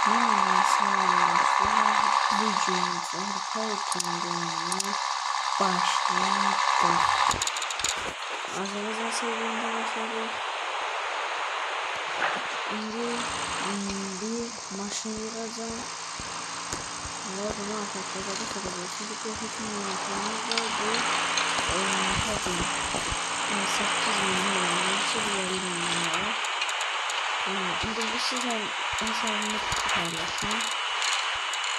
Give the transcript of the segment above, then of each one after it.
Arkadaşlar bugün Harika başladı. Arkadaşlar sevgili başladı. Şimdi bir maşın yığacağım. Ve bunu arkadaşlar da soracağız. Şimdi bu hüküm yöntemimiz var. Bu hadi 8 milyon var. Şimdi bu sizden hesabını paylaşın.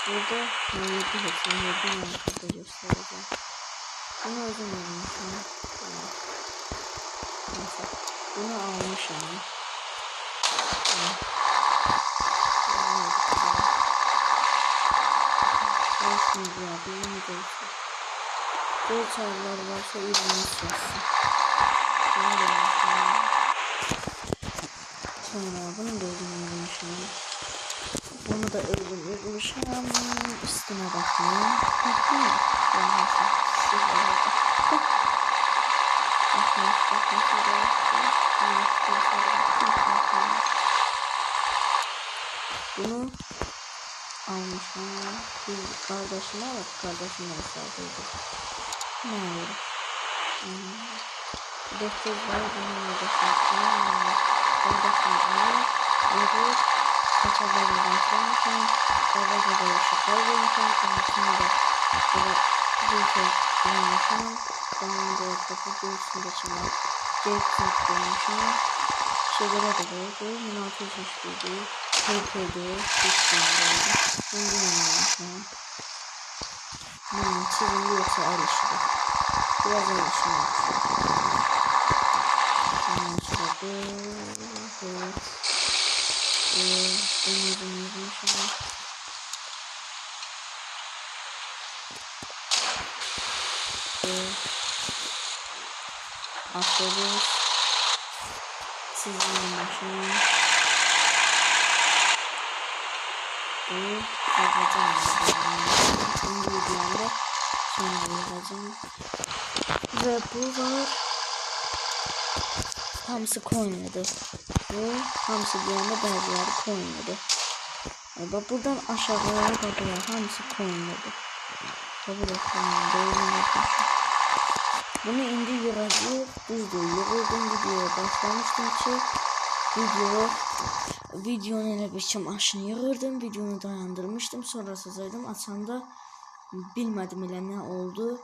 Burada neydi hepsini yapıda göstereceğim. Bunu özüm almışım. Neyse. Bunu almışım. Şimdi yapayım da olsun. Bol çaylar varsa ürünü yazsın. Sonra bunu da özüm almışım. Bunu da öldürmüşüm. Üstüne bakayım. Bunu almışım. Bir kardeşime bak. Kardeşime hesabıydı. Ne olur? Defter var. Bununla da satayım. Kardeşime alır. Kaçaları başlamışım. Babada da ışıklar vermişim. Anasını da bir şey bulmuşum. Onun da kapı göğsünde çınar. Cevap bulmuşum. Şeylere de koydum. 1600 yaşlıydı. Kırpıydı. Düştüğündeydi. Bunu bulmuşum. Bunun çizimi yoksa el işi. Biraz el işi yoksa. Ondan sonra böyle. Bunu şöyle. Atladık. Sizin başına. Bunu yapacağım. Şimdi videomda sonra yapacağım. Ve bu var. Hamsi coinledi. Ve hamsi bir anda bazıları coinledi. Bak buradan aşağıya kadar hamsi coinledi. Tabii de coinledi. Bunu indi yığacağız. Düzdür. Yığıldım videoya başlamıştım ki videonun elə biçim aşını yığırdım. Videonu dayandırmıştım. Sonra sızaydım. Açanda bilmədim elə nə oldu.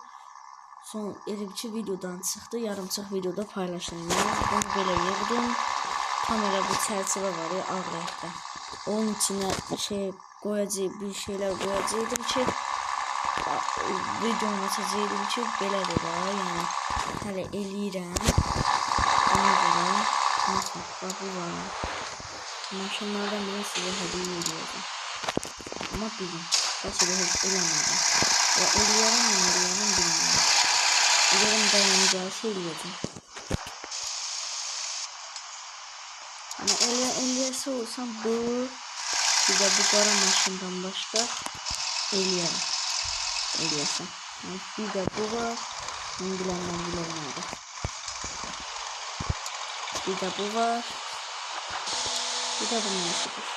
Son elə biçim videodan çıxdı. Yarımçıq videoda paylaşdım. Bunu belə yığdım. Tam elə bir çərçivə var ya ağ rəngdə. Onun içine bir şeyler koyacaqdım ki videonu açacaqdım ki belədir də, yəni hələ eləyirəm. Ona görə bax bu var. Maşınlardan bile size hediye ediyordum. Ama bilin. Başka da hiç eləmədim. Və eləyərəm bilmiyorum. Eləyərəm dayanacağı şey eləyəcəm. Ama eləyərsə olsam bu bir de bu qara maşından başqa eləyərəm. Eləyərsəm. Bir de bu var. Bunu bilənlər. Bir de bu var. Bir de bunu yaşadık.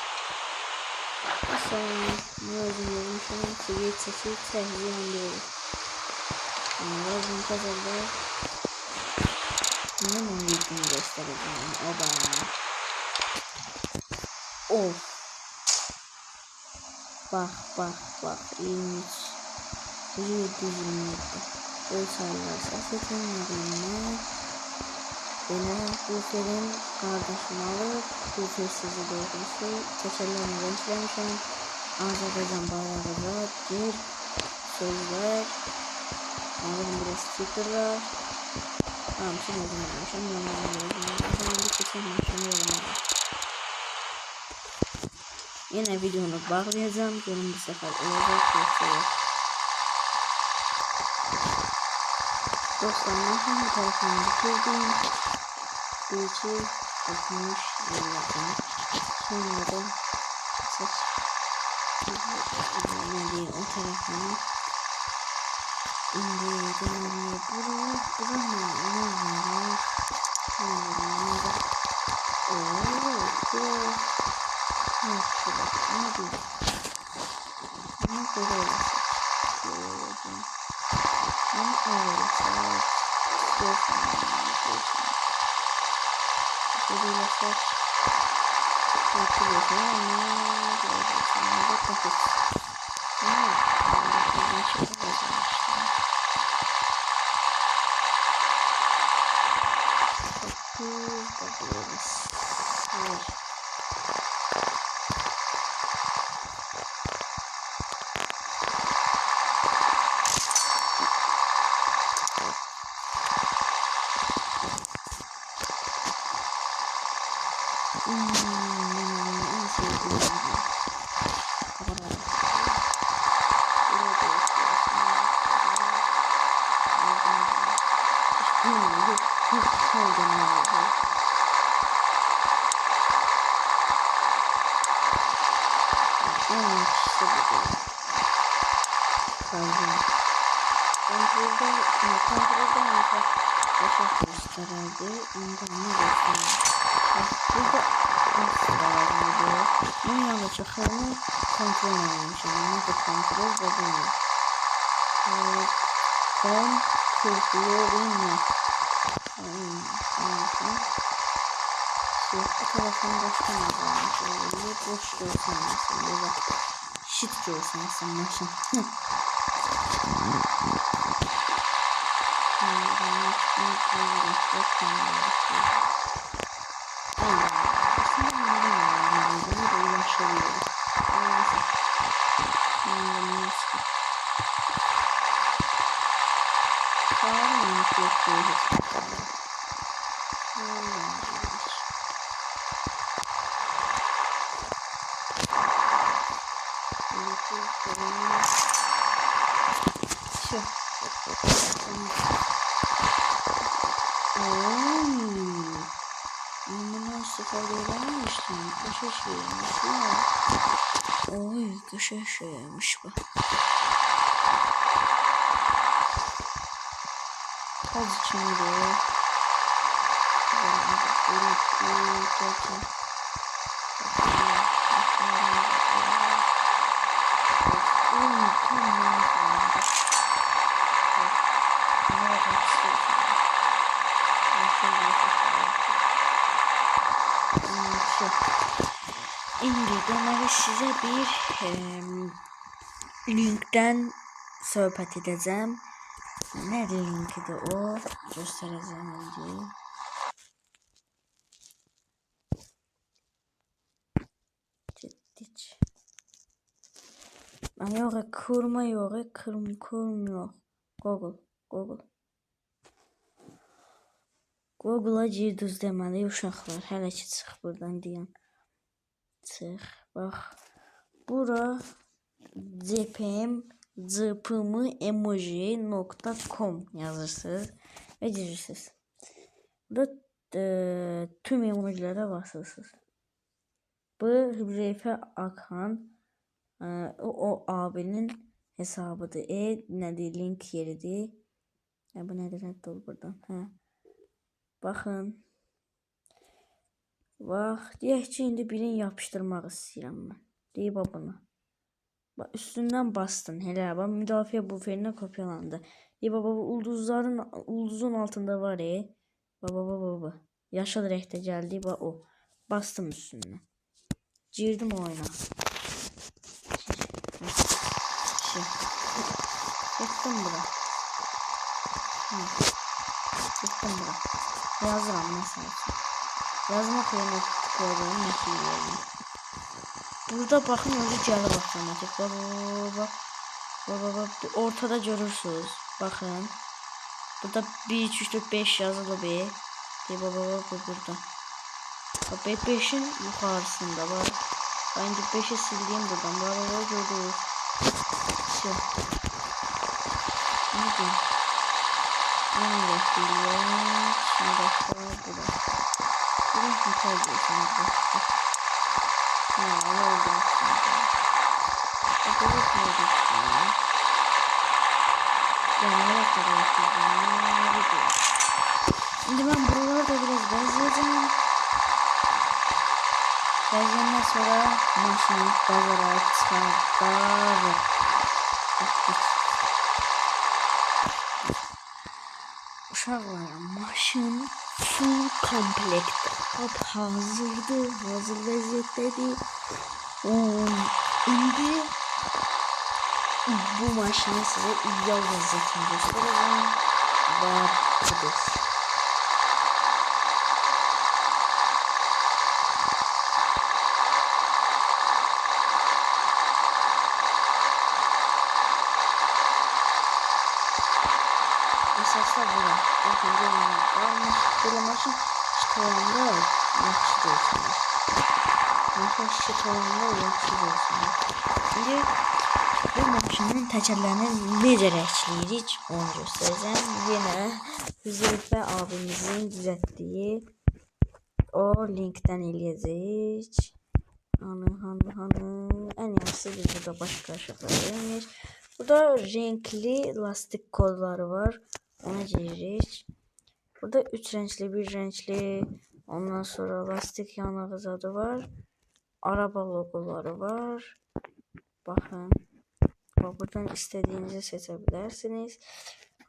Sonra ne olduğunu seviye çekip tehliyanlıyoruz. Bunu kazandı. Bunun onun yüzünü göstereceğim. O bana. Of. Bak. İyiymiş. Düzülmüyordu. Ölçerler. Seçenlerine. Beni bu senin kardeşim alıp bu sessizi doğrusu keçerlerini renklemişim. Azerbaycan bayrağı bir sözler. Alırım bir stikerler. Tamam şimdi yazmışım. Yanlarım yazmışım. Yine videonu bağlayacağım. Görün bir sefer olacak. Dostlarım şimdi telefonumu bitirdim. Bu içi okumuş yıllarım. Sonra da seç. O telefonu indirdim. Buranın ne var? Yok şurada. Ne değil. Ama böyle olacak. Ama olacak. Böyle olacak. Yapıyorsun ama görüyorsun. Ne de kafes. Ne? Ben de çıkaracağım işte. Bakıyoruz. Evet. En sevdiğim video. Kontrolde yaşak göstererdi. Ondan ne gösterdi? Burada asla vardı. Bunun yanında çakarını kontrol edilmişim. Ne de kontrol ve bunu. Kon kırpıyor yine. Bu tarafını başka ne varmış? Öyle boş görsün mesela. Ya da shit görsün mesela. Oy, köşe şeymiş bu. Az içinde. İndi deməli sizə bir linkdən söhbət edəcəm. Nə linkidir o? Göstərəcəm indi. Getdik. Yox, kurma yox, kurm yox. Google. Google'a girdiniz deməli uşaqlar. Hələ ki çıx buradan deyən. Çıx. Bax. Bura cpm.emoji.com yazırsınız və girirsiniz. Burada tüm emojilərə basırsınız. Bu Hübreyfə Akhan o abinin hesabıdır. Nədir? Link yeridir. Bu nədir? Rədd ol buradan. Baxın. Bax, deyək ki, indi birini yapışdırmaq istəyirəm mən. Deyib bunu. Bax, üstündən bastın. Hələ, bax, müdafiə buferinə kopyalandı. Deyib, ulduzun altında var, Baba. Yaşıl rəngdə gəldi, bax, o. Bastım üstündən. Girdim oyuna. Getdim bura. Getdim bura. Yazıram mesela. Yazmaq yerine tıklayacağım. Nasıl yiyeceğim. Burada bakın özü gəlib otomatik. Baba. Ortada görürsünüz. Bakın. Burada 1, 2, 3, 4, 5 yazılı bir. Baba burada. 5'in yukarısında var. Ben de 5'i sildiğim buradan. Baba gördünüz. Şey. Ne diyeyim? Bunu bekliyorum. Şimdi başka burada. Bunu yukarı diyorsunuz. Ne oldu şimdi? Burada koyduk şimdi. Genel olarak koyduk. Şimdi ben buralarda biraz bezleyeceğim. Bəzəndən sonra maşını bazara çıxardarıq. Uşaqlar, maşın full komplektdir. Hazırdır, hazır vəziyyətdədir. İndi bu maşını sizə ideal vəziyyətini göstərəcəm və budur. Əsasda bura. Bakın, qalmış. Belə maşın şıtolanda yaxşı görsünür. Maşın şıtolanda yaxşı görsünür. İndi bu maşının təkərlərini necə rəngləyirik onu göstərəcəm. Yenə Hüzeyfə abimizin düzəltdiyi o linkdən eləyəcəyik. Hanı. Ən yaxşısı biz burada başqa aşağıda vermir. Burada renkli lastik kodları var. Ona giririk. Burada 3 renkli, 1 renkli, ondan sonra lastik yanağı zadı var. Araba logoları var. Baxın. Buradan istədiyinizi seçə bilərsiniz.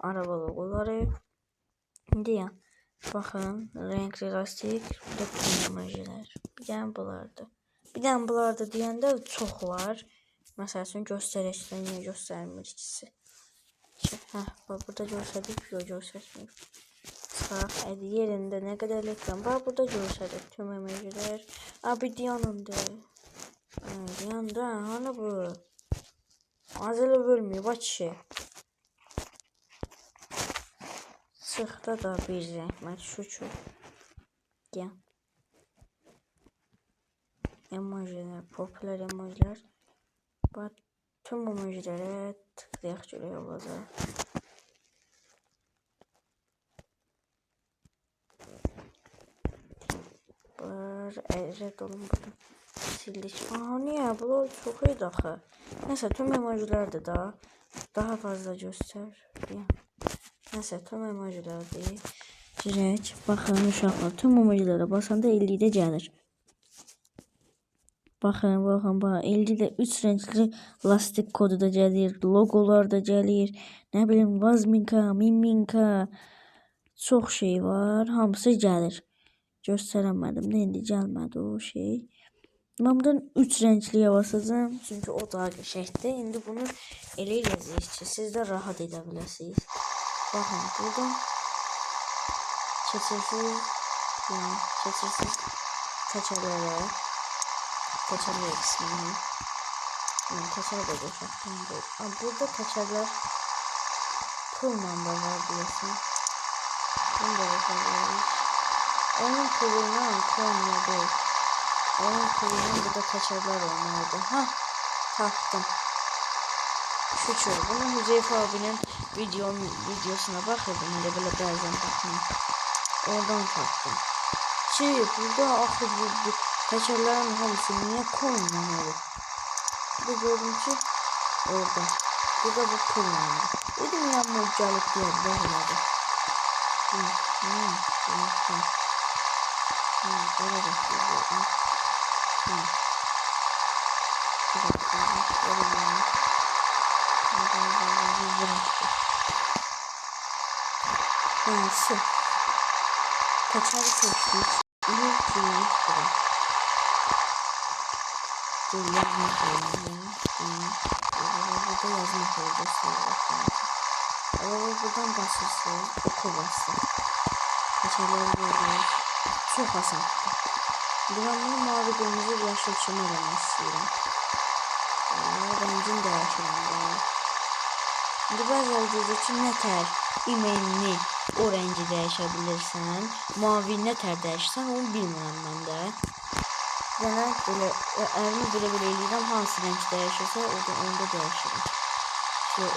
Araba logoları. İndi ya, baxın, renkli lastik, burada emojiler. Bir dənə bulardı. Bir dənə bulardı deyəndə çox var. Məsəl üçün göstərəcəkdə niyə göstərmir ikisi. Burada göstərdik, göstərmir. Çıxaq, yerində nə qədər ekran var, burada göstərdik tüm emojiler. Bir dayanındı. Dayandı, hani bu? Az elə bölməyib, kişi. Sıxda da bir renk, şu çox. Gel. Emojiler, popüler emojiler. Bak, tüm emojilere tıklayaq görək olacaq. Rədd olun burada. Sildik. Niyə? Bunlar çox idi axı. Nəsə, tüm emojilərdir da. Daha fazla göstər. Nəsə, tüm emojilərdir. Girək. Baxın uşaqlar. Tüm emojilərə basanda 50-də gəlir. Baxın. 50-də 3 renkli lastik kodu da gəlir. Logolar da gəlir. Nə bilim, vazminka, miminka. Çox şey var. Hamısı gəlir. Göstərəmədim də, indi gəlmədi o şey. Mən buradan 3 renkliyə basacağım. Çünki o daha qəşəngdir. İndi bunu elə eləyəcəyik ki, siz də rahat edə biləsiniz. Baxın, buradan keçirsiniz təkərlərə. Təkərlər qismini. Təkər də qoşaqdan deyil. Burada təkərlər pulla da var deyəsən. Bunu da qoşaqlarız. Onun puluyla Konya değil. Onun puluyla burada təkərlər olmalıdır. Tapdım. Şükür. Bunu Hüzeyfə abinin videosuna baxırdım. Elə belə bəzən baxın. Oradan tapdım. Burada axı bu təkərlərin hamısı niyə Konya olur? Bu gördüm ki, orada. Burada bu pullandı. Dedim yanına gəlib deyər, bəzilədi. Öyle bakıyorum. Şu. Kaçar seçtik. Burada yazmak olacak. Buradan basırsın. Oku bastı. Kaçarları görüyoruz. Çok asandır. Ben bunu mavi, kırmızı, yaşıl kimi eləmək istəyirəm. Rəngin dəyişirəm. İndi bəzələr deyəcək ki, nətər imenini o rəngi dəyişə bilirsən, mavi nətər dəyişsən, onu bilmirəm mən də. Mənə belə, əlimi belə eləyirəm, hansı rəng dəyişirsə, onda dəyişirəm.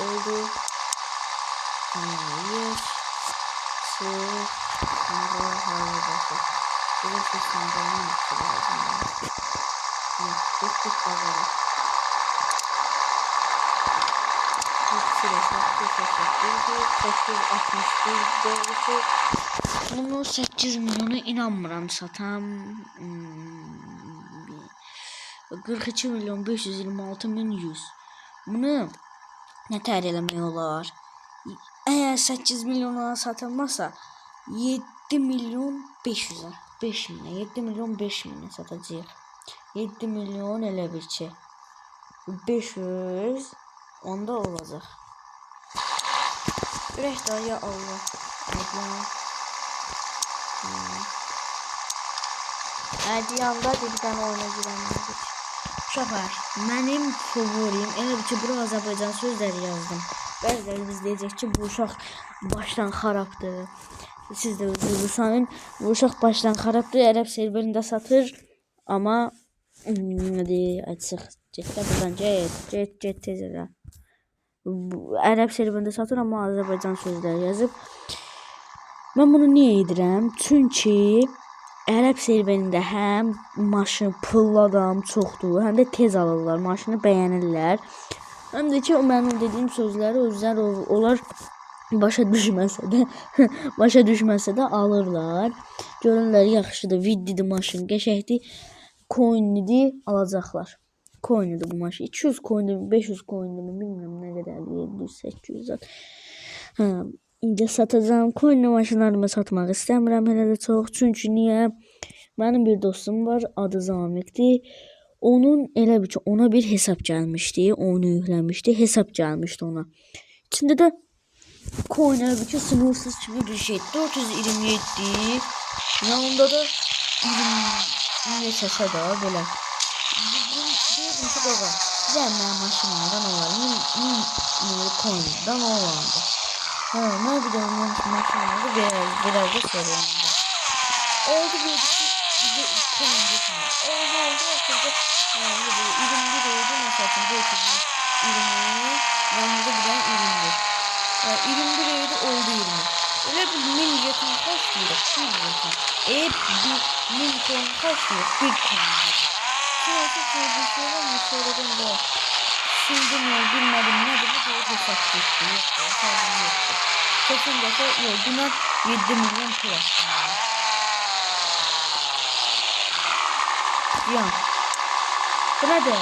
Oldu. Tamamlayır. Burada seçimden yapılıyor. Tek bazara. Bunu 8 milyonu inanmıram satam. 42 milyon 526 min 100. Bunu nə təhər eləmək olar? Əgər 8 milyona satılmasa 7 milyon 500'ə 5 minə 7 milyon 5 minə satacağıq. 7 milyon elə bir ki 500 onda olacaq. Ürək daha ya Allah. Ədiyanda birdən oyuna girənlərdir. Uşaqlar, mənim favorim, elə bir ki, bura Azərbaycan sözləri yazdım. Bəziləriniz deyəcək ki, bu uşaq başdan xarabdır. Siz də özünüzü sanın. Bu uşaq başdan xarabdır, ərəb serverində satır. Amma, hadi, açıq, getdə buradan, get, tez elə. Ərəb serverində satır, amma Azərbaycan sözləri yazıb. Mən bunu niyə edirəm? Çünki ərəb serverində həm maşın pullu adam çoxdur, həm də tez alırlar, maşını bəyənirlər. Həm də ki, o mənim dediyim sözləri özləri onlar başa düşməsə də alırlar. Görürlər, yaxşıdır, viddidir maşın, qəşəkdir, coinlidir, alacaqlar. Coinlidir bu maşın. 200 coinlidir, 500 coinlidir, bilmirəm nə qədərdir, 700-800. İndi satacağım. Coinli maşınlarımı satmaq istəmirəm hələ də çox. Çünki niyə? Mənim bir dostum var, adı Zamikdir. Onun elə bir ki, ona bir hesab gəlmişdi. Onu yükləmişdi, hesab gəlmişdi ona. İçində də coin elə bir ki, sınırsız kimi bir şey. 427. Yanında da 20 neçəsə də belə. Deyirdim ki, qaqa, güzel mənim maşınlardan olar. 1000 coin'dan olardı. Ne bileyim maşınları biraz da sorununda. Oldu bir coin gitmiyor. Oldu oturdu. Yani böyle 21 oldu mesela 20 yanında bir tane 21. Yani 21 oldu 20. Öyle bir min yakın kaç diyor? 1 yakın. Bir min coin kaç diyor? 1 coin diyor. Şurası bir şey var mı? Sonradan da şimdi mi bilmedim ne dedi bu hesap gitti. Yoktu. Hesabım yoktu. Kesin defa yok. Buna 7 milyon pul attım. Ya. Bu ne de?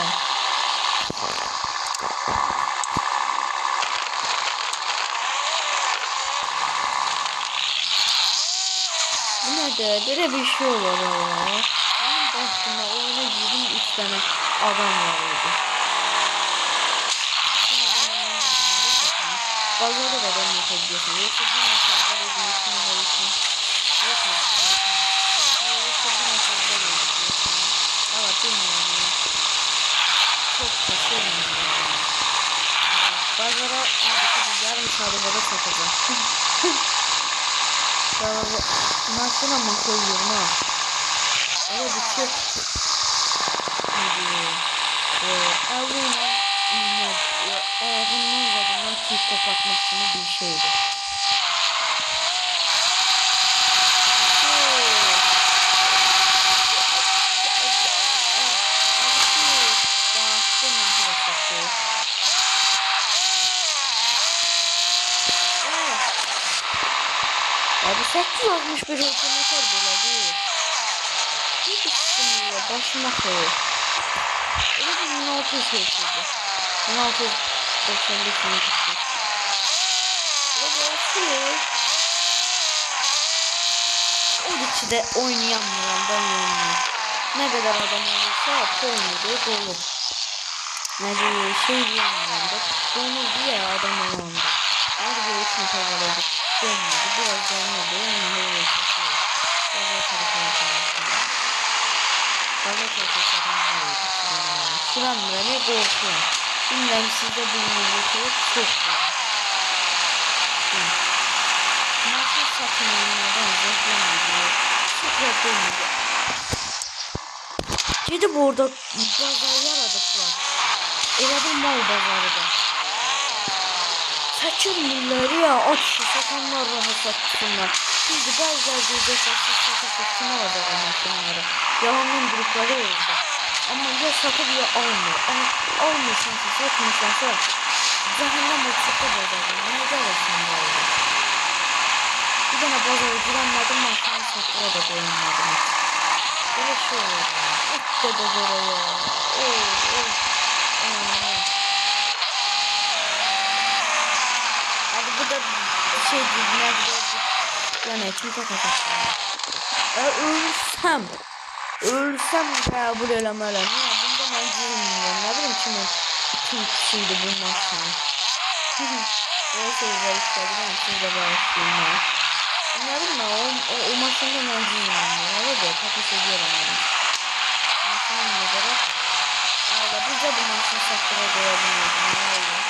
Bu ne de? Böyle bir şey olur ya. Benim başıma oyuna girdim 3 tane adam vardı. Bazıları da ben yapabiliyorsun. Yoksa bu mesajlar ediyorsun. Yoksa bu mesajlar ediyorsun. Evet bilmiyorum. Çok kaçırmıyorum. Bazıları yarım saatinde satacağım. Maşına mı koyuyorum ha? Öyle bir şey. Evine bundan zadından tüy kapatmak için bir şeydi. Abi 861 otomotor böyle değil. Bir sıkıntı başıma koyuyor. Öyle bir 1600 geçirdi. 1695 mi gitti? Öyle olsun. O içinde oynayamıyorum ben yani. Ne kadar adam olursa oynuyor dolu. Ne diye şey diyemiyorum da. Dolu diye adam olandı. Ayrı bir için tavaladı. Dönmedi. Biraz dönmedi. Yani öyle satıyor. Fazla tarafına Şuramda ne korkuyorum. Bilmem sizde bulunduğu çok var. Nasıl satınlardan zevklenmiyor. Çok yapılmıyor. Gidip orada bazar yaradıklar. Elə bir mal bazarı da. Çəkilmirlər ya, aç satanlar rahat satsınlar. Biz de bəzilər bizdə satsın orada o maşınları. Yalandan grupları oldu. Amma ya satıb ya almır. Almırsansa, satmırsansa cəhənnəm olacaqda bazarda. Nə gəlirsən bazarda? Bir dənə bazara girənmədim, maşını satdıra da qoyunmadım. Böyle şey olur. Hatta da böyle ya. Hadi bu da bir şey değil. Ne yani kim takacak? Ölsem kabul eləmələm. Ya bunda mən bilmirəm. Nə bilim kim kişiydi bu maşını. Böyle sözler istedim. Siz de bağışlayın. Ne bileyim o maşında mən bilmirəm. Öyle de takas ediyorum yani. Maşını olarak. Allah bize bu maşını sattıra koyabiliriz.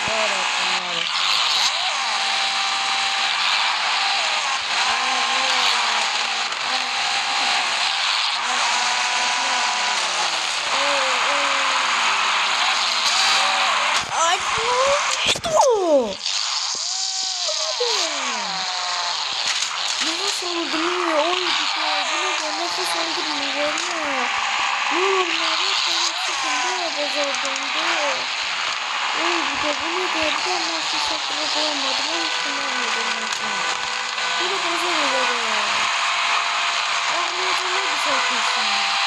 Ne olur. Ne olur. Nefes aldırmıyor. Oy güzel. Bu ne de nefes aldırmıyor. Yorumları bana çıkındı ya bazardığında. Oy bir de bu ne de bir de nasıl saklı bulamadım. O üstüne almadım. Bu da bazar olur ya. Ağlayacağım ne güzel kesin.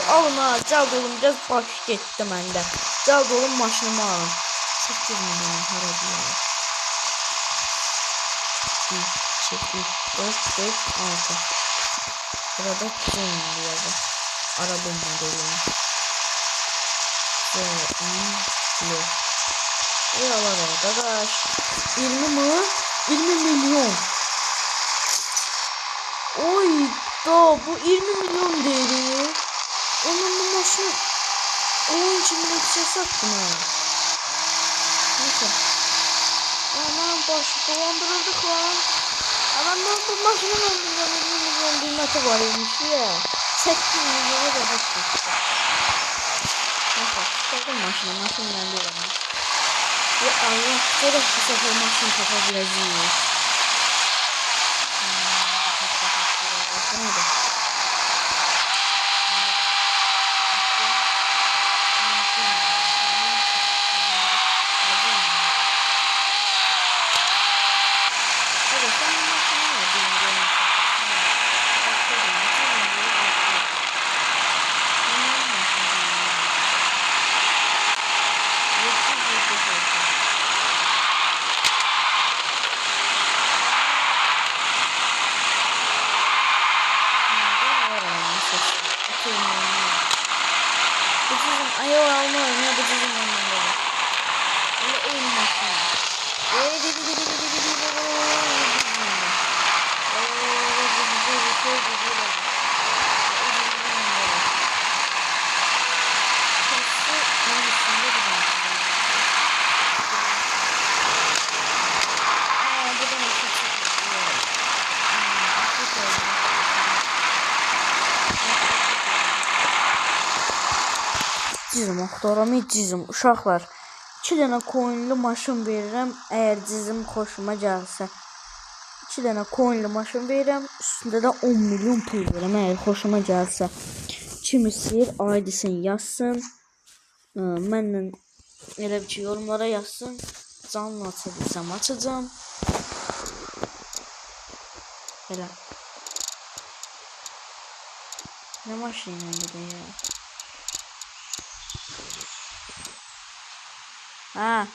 Alın ha, cald olun, biraz baş getdi məndə. Cald olun, maşınımı alın. 8 milyon para diyor. 1, 2, 4, 5, 6. Burada Cem diyor. Araba modeli. Cem. Yalan arkadaş. 20 mi? 20 milyon. Oy da bu 20 milyon değeri. Onun bu maşını 10 için bir sattım ha. Neyse. Aman başı dolandırıldık lan. Adamlar bu maşının 10 milyon kıymeti var imiş ya. 8 milyona da baktık. Neyse çıkardım maşını bende var. Ya Allah gerek bu sefer maşını takabileceğiz. Hadi. Ayo alma oynuyor bu cüzün önünde. Öyle oyun maşını. Cizim axtaramı cizim uşaqlar 2 dənə coinli maşın verirəm əgər cizim xoşuma gəlsə 2 dənə coinli maşın verirəm üstündə də 10 milyon pul verirəm əgər xoşuma gəlsə kim istəyir aidisini yazsın mənlə elə bir ki yorumlara yazsın canlı açabilsəm açacağım belə nə maşın ilə ya Ha